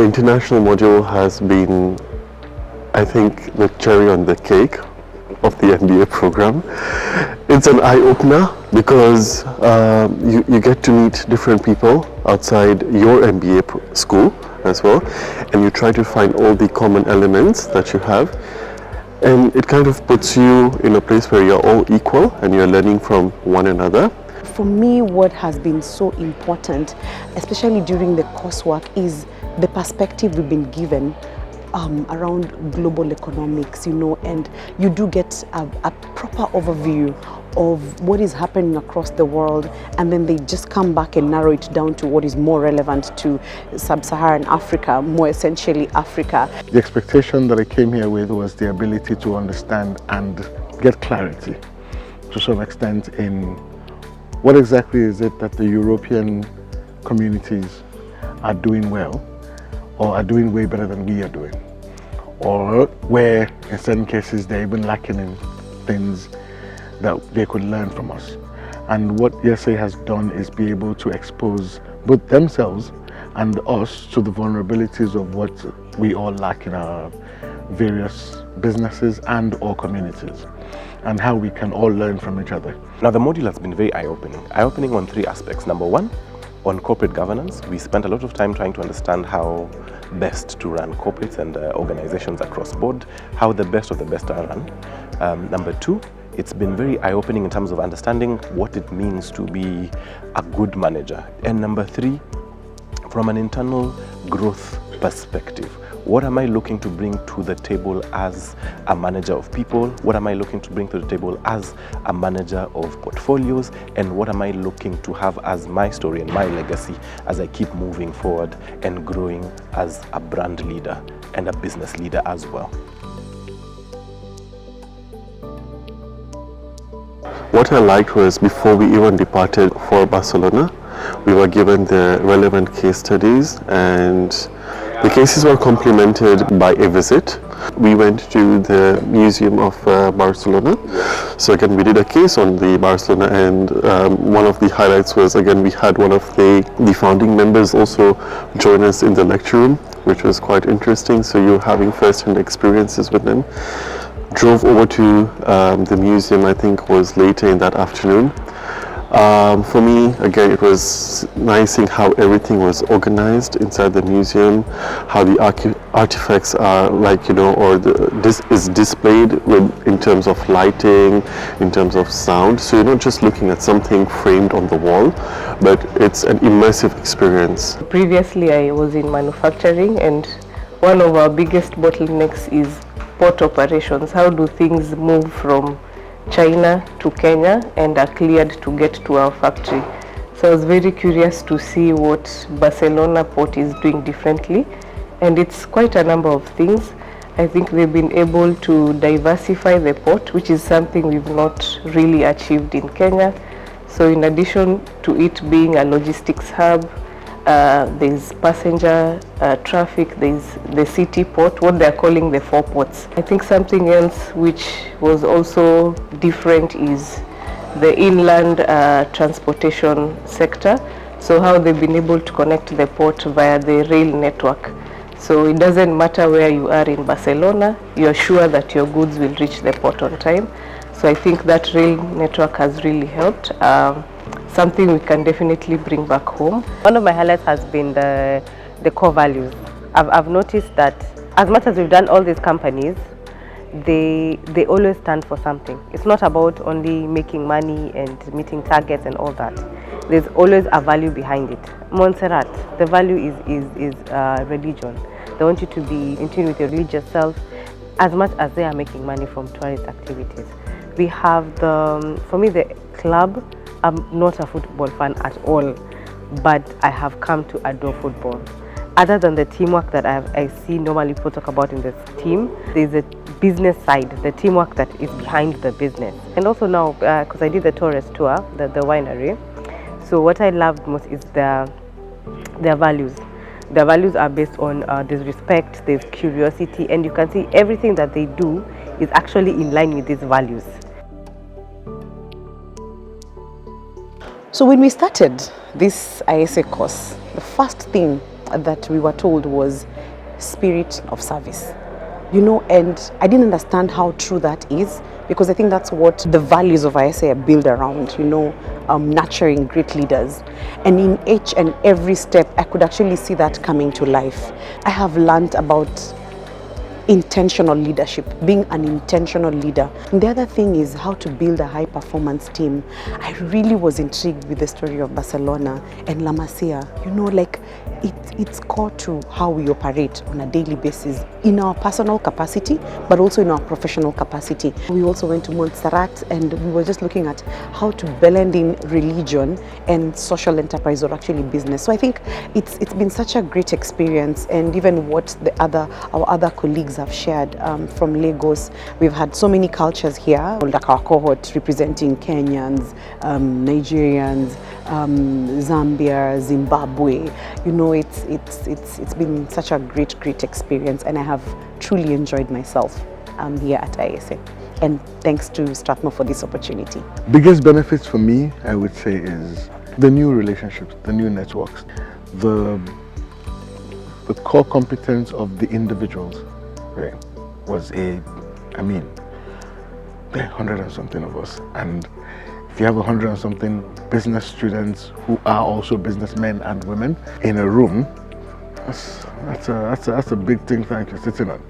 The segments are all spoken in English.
international module has been, I think, the cherry on the cake of the MBA program. It's an eye-opener because you get to meet different people outside your MBA school as well, and you try to find all the common elements that you have, and it kind of puts you in a place where you're all equal and you're learning from one another. For me, what has been so important, especially during the coursework, is the perspective we've been given around global economics, and you do get a proper overview of what is happening across the world, and then they just come back and narrow it down to what is more relevant to sub-Saharan Africa, more essentially Africa. The expectation that I came here with was the ability to understand and get clarity to some extent in what exactly is it that the European communities are doing well, or are doing way better than we are doing, or where in certain cases they're even lacking in things that they could learn from us. And what IESE has done is be able to expose both themselves and us to the vulnerabilities of what we all lack in our various businesses and or communities, and how we can all learn from each other. Now, the module has been very eye-opening on three aspects. Number one, on corporate governance. We spent a lot of time trying to understand how best to run corporates and organizations across board, how the best of the best are run. Number two, it's been very eye-opening in terms of understanding what it means to be a good manager. And number three, from an internal growth perspective, what am I looking to bring to the table as a manager of people? What am I looking to bring to the table as a manager of portfolios? And what am I looking to have as my story and my legacy as I keep moving forward and growing as a brand leader and a business leader as well? What I liked was before we even departed for Barcelona, we were given the relevant case studies, and the cases were complemented by a visit. We went to the Museum of Barcelona. So again, we did a case on the Barcelona, and one of the highlights was, again, we had one of the founding members also join us in the lecture room, which was quite interesting. So you're having first-hand experiences with them. Drove over to the museum, I think was later in that afternoon. For me, again, it was nice seeing how everything was organized inside the museum, how the artifacts are this is displayed in terms of lighting, in terms of sound. So you're not just looking at something framed on the wall, but it's an immersive experience. Previously, I was in manufacturing, and one of our biggest bottlenecks is port operations. How do things move from China to Kenya and are cleared to get to our factory? So I was very curious to see what Barcelona port is doing differently, and it's quite a number of things. I think they've been able to diversify the port, which is something we've not really achieved in Kenya. So in addition to it being a logistics hub, there's passenger traffic, there's the city port, what they're calling the four ports. I think something else which was also different is the inland transportation sector. So how they've been able to connect the port via the rail network. So it doesn't matter where you are in Barcelona, you're sure that your goods will reach the port on time. So I think that rail network has really helped. Something we can definitely bring back home. One of my highlights has been the core values. I've noticed that as much as we've done all these companies, they always stand for something. It's not about only making money and meeting targets and all that. There's always a value behind it. Montserrat, the value is religion. They want you to be in tune with your religious self as much as they are making money from tourist activities. We have for me, the club. I'm not a football fan at all, but I have come to adore football. Other than the teamwork that I see normally people talk about in this team, there's a business side, the teamwork that is behind the business. And also now, because I did the tourist tour, the winery, so what I loved most is their values. Their values are based on there's respect, there's curiosity, and you can see everything that they do is actually in line with these values. So when we started this IESE course, the first thing that we were told was spirit of service. You know, and I didn't understand how true that is, because I think that's what the values of IESE are built around, you know, nurturing great leaders. And in each and every step, I could actually see that coming to life. I have learned about intentional leadership, being an intentional leader. And the other thing is how to build a high performance team. I really was intrigued with the story of Barcelona and La Masia. You know, like it's core to how we operate on a daily basis in our personal capacity, but also in our professional capacity. We also went to Montserrat and we were just looking at how to blend in religion and social enterprise, or actually business. So I think it's been such a great experience, and even what our other colleagues have shared from Lagos. We've had so many cultures here, like our cohort representing Kenyans, Nigerians, Zambia, Zimbabwe. You know, it's been such a great experience, and I have truly enjoyed myself here at IESE. And thanks to Strathmore for this opportunity. Biggest benefits for me, I would say, is the new relationships, the new networks, the core competence of the individuals. Right, was there are 100 and something of us, and if you have 100 and something business students who are also businessmen and women in a room, that's a big think tank you're sitting on.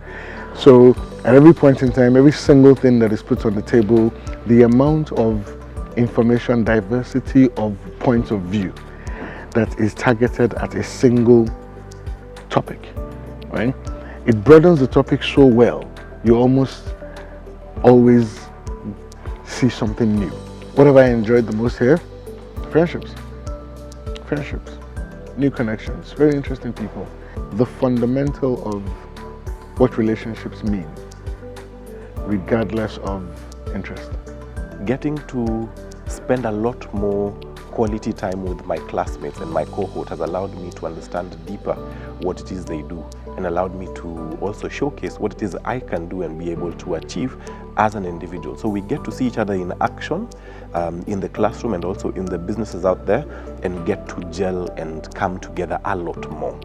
So at every point in time, every single thing that is put on the table, the amount of information, diversity of points of view that is targeted at a single topic, right? It broadens the topic so well, you almost always see something new. What have I enjoyed the most here? Friendships, new connections, very interesting people. The fundamental of what relationships mean, regardless of interest. Getting to spend a lot more quality time with my classmates and my cohort has allowed me to understand deeper what it is they do, and allowed me to also showcase what it is I can do and be able to achieve as an individual. So we get to see each other in action in the classroom and also in the businesses out there, and get to gel and come together a lot more.